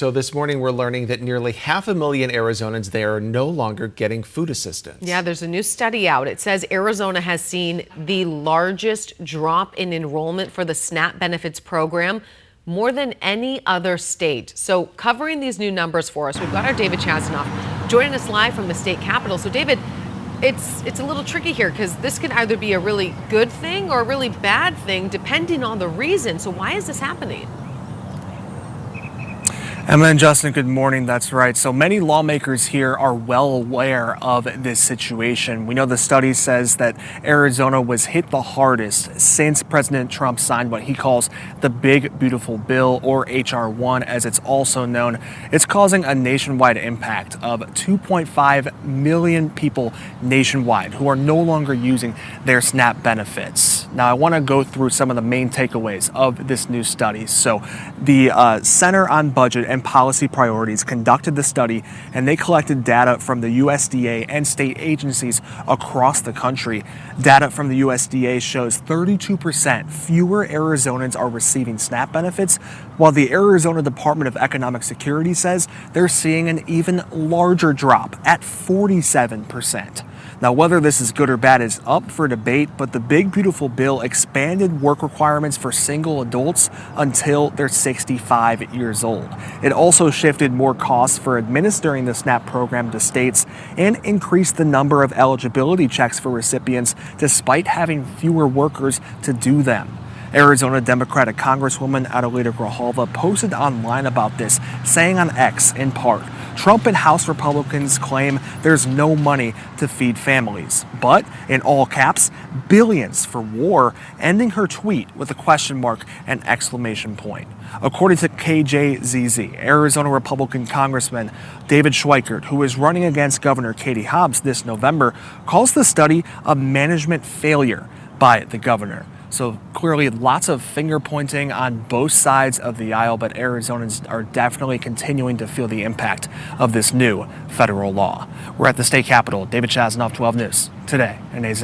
So this morning we're learning that nearly 500,000 Arizonans there are no longer getting food assistance. Yeah, there's a new study out. It says Arizona has seen the largest drop in enrollment for the SNAP benefits program, more than any other state. So covering these new numbers for us, we've got our David Chasanoff joining us live from the state capitol. So David, it's a little tricky here because this can either be a really good thing or a really bad thing depending on the reason. So why is this happening? Emma and Justin, good morning. That's right. So many lawmakers here are well aware of this situation. We know the study says that Arizona was hit the hardest since President Trump signed what he calls the Big Beautiful Bill, or H.R. 1 as it's also known. It's causing a nationwide impact of 2.5 million people nationwide who are no longer using their SNAP benefits. Now, I want to go through some of the main takeaways of this new study. So the Center on Budget and Policy Priorities conducted the study, and they collected data from the USDA and state agencies across the country. Data from the USDA shows 32% fewer Arizonans are receiving SNAP benefits, while the Arizona Department of Economic Security says they're seeing an even larger drop at 47%. Now, whether this is good or bad is up for debate, but the Big Beautiful Bill expanded work requirements for single adults until they're 65 years old. It also shifted more costs for administering the SNAP program to states and increased the number of eligibility checks for recipients despite having fewer workers to do them. Arizona Democratic Congresswoman Adelita Grijalva posted online about this, saying on X, in part, Trump and House Republicans claim there's no money to feed families, but, in all caps, billions for war, ending her tweet with a question mark and exclamation point. According to KJZZ, Arizona Republican Congressman David Schweikert, who is running against Governor Katie Hobbs this November, calls the study a management failure by the governor. So clearly lots of finger pointing on both sides of the aisle, but Arizonans are definitely continuing to feel the impact of this new federal law. We're at the state capitol. David Chasanoff, 12 News, today in AZ.